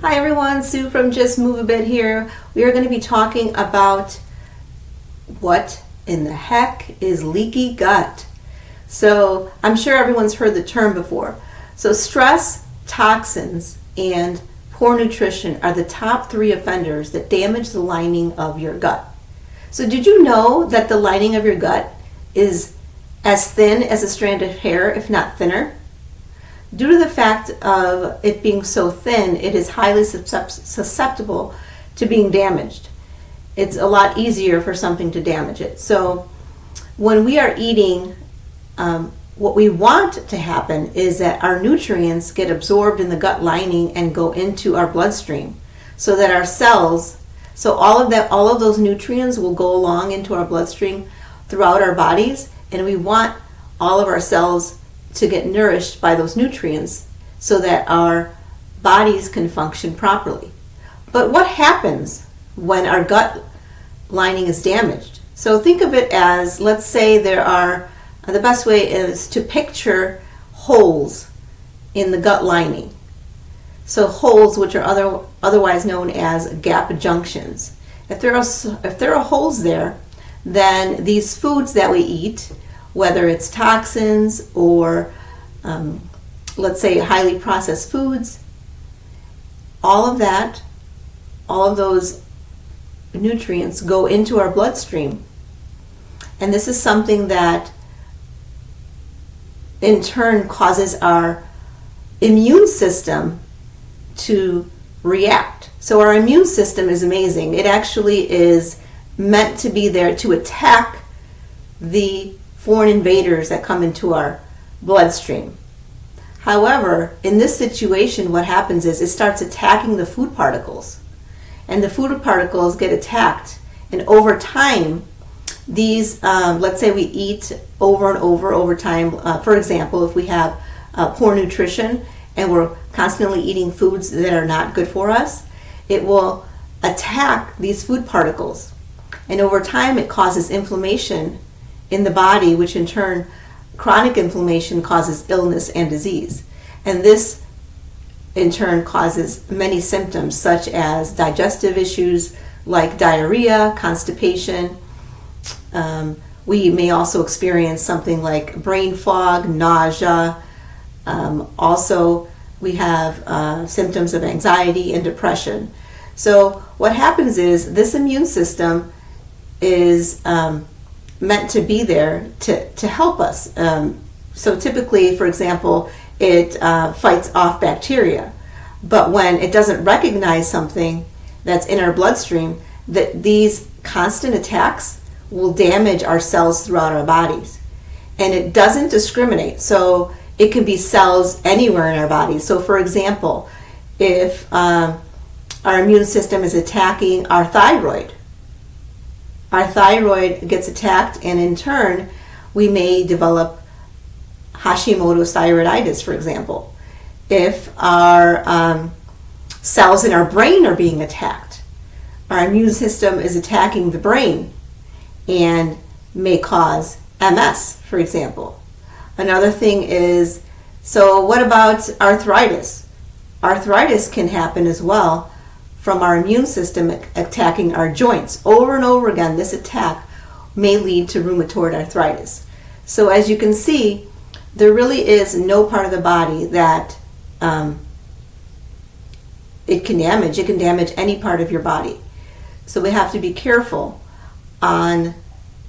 Hi everyone, Sue from Just Move a Bit here. We are going to be talking about what in the heck is leaky gut. So I'm sure everyone's heard the term before. So stress, toxins, and poor nutrition are the top three offenders that damage the lining of your gut. So did you know that the lining of your gut is as thin as a strand of hair, if not thinner? Due to the fact of it being so thin, it is highly susceptible to being damaged. It's a lot easier for something to damage it. So when we are eating, what we want to happen is that our nutrients get absorbed in the gut lining and go into our bloodstream so that our cells, so all of those nutrients will go along into our bloodstream throughout our bodies, and we want all of our cells to get nourished by those nutrients so that our bodies can function properly. But what happens when our gut lining is damaged? So think of it as, let's say the best way is to picture holes in the gut lining. So holes, which are otherwise known as gap junctions. If there are holes there, then these foods that we eat, whether it's toxins or let's say highly processed foods, all of those nutrients go into our bloodstream. And this is something that in turn causes our immune system to react. So our immune system is amazing. It actually is meant to be there to attack the foreign invaders that come into our bloodstream. However, in this situation, what happens is it starts attacking the food particles, and the food particles get attacked, and over time, these, let's say we eat over and over time, for example, if we have poor nutrition and we're constantly eating foods that are not good for us, it will attack these food particles, and over time it causes inflammation in the body, which in turn, chronic inflammation causes illness and disease. And this in turn causes many symptoms such as digestive issues like diarrhea, constipation. We may also experience something like brain fog, nausea. Also, we have symptoms of anxiety and depression. So what happens is this immune system is meant to be there to help us. So typically, for example, it fights off bacteria. But when it doesn't recognize something that's in our bloodstream, that these constant attacks will damage our cells throughout our bodies. And it doesn't discriminate. So it can be cells anywhere in our bodies. So for example, if our immune system is attacking our thyroid gets attacked, and in turn, we may develop Hashimoto's thyroiditis, for example. If our cells in our brain are being attacked, our immune system is attacking the brain and may cause MS, for example. Another thing is, so what about arthritis? Arthritis can happen as well from our immune system attacking our joints. Over and over again, this attack may lead to rheumatoid arthritis. So as you can see, there really is no part of the body that it can damage. It can damage any part of your body. So we have to be careful on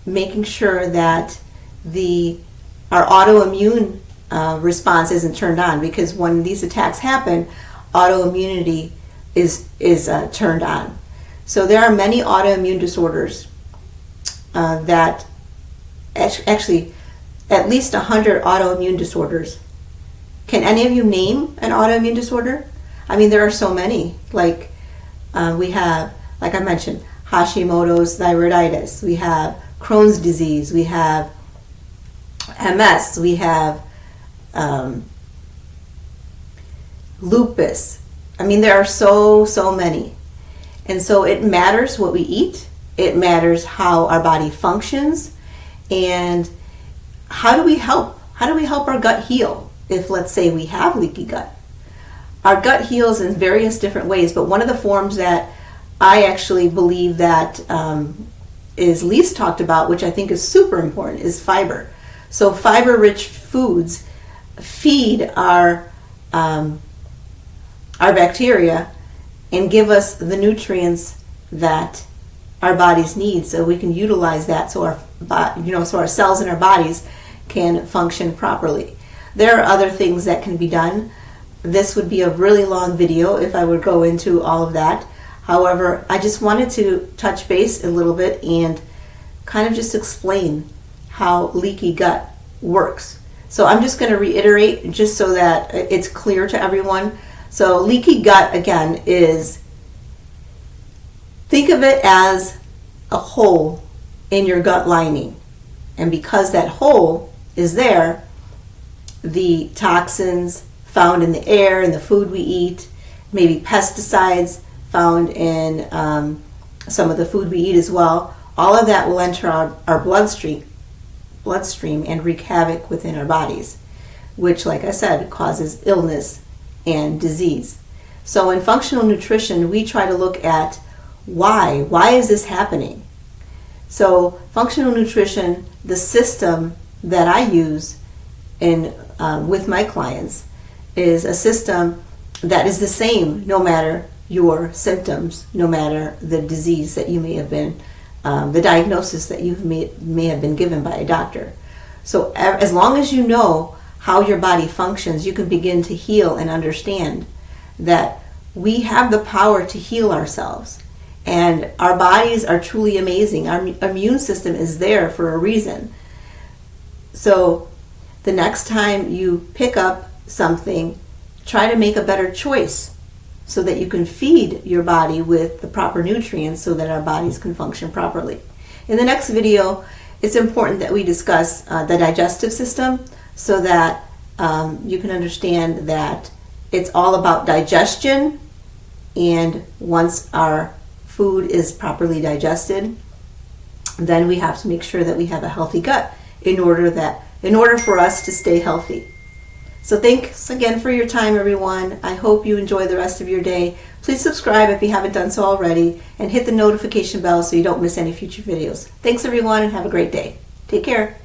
making sure that our autoimmune response isn't turned on, because when these attacks happen, autoimmunity is turned on. So there are many autoimmune disorders that actually at least 100 autoimmune disorders. Can any of you name an autoimmune disorder? I mean, there are so many. Like we have, like I mentioned, Hashimoto's thyroiditis. We have Crohn's disease. We have MS. We have lupus. I mean, there are so many. And so it matters what we eat. It matters how our body functions. And how do we help our gut heal if, let's say, we have leaky gut? our gut heals in various different ways, but one of the forms that I actually believe that is least talked about, which I think is super important, is fiber. So fiber-rich foods feed our bacteria and give us the nutrients that our bodies need, so we can utilize that, so our cells in our bodies can function properly. There are other things that can be done. This would be a really long video if I would go into all of that. However, I just wanted to touch base a little bit and kind of just explain how leaky gut works. So I'm just going to reiterate just so that it's clear to everyone. So leaky gut, again, is, think of it as a hole in your gut lining. And because that hole is there, the toxins found in the air and the food we eat, maybe pesticides found in some of the food we eat as well, all of that will enter our bloodstream and wreak havoc within our bodies, which, like I said, causes illness and disease. So in functional nutrition, we try to look at why is this happening? So functional nutrition, the system that I use with my clients, is a system that is the same no matter your symptoms, no matter the disease that you may have been, the diagnosis that you may have been given by a doctor. So as long as you know how your body functions, you can begin to heal and understand that we have the power to heal ourselves. And our bodies are truly amazing. Our immune system is there for a reason. So the next time you pick up something, try to make a better choice so that you can feed your body with the proper nutrients so that our bodies can function properly. In the next video, it's important that we discuss the digestive system so that you can understand that it's all about digestion, and once our food is properly digested, then we have to make sure that we have a healthy gut in order for us to stay healthy. So thanks again for your time, everyone. I hope you enjoy the rest of your day. Please subscribe if you haven't done so already, and hit the notification bell so you don't miss any future videos. Thanks, everyone, and have a great day. Take care.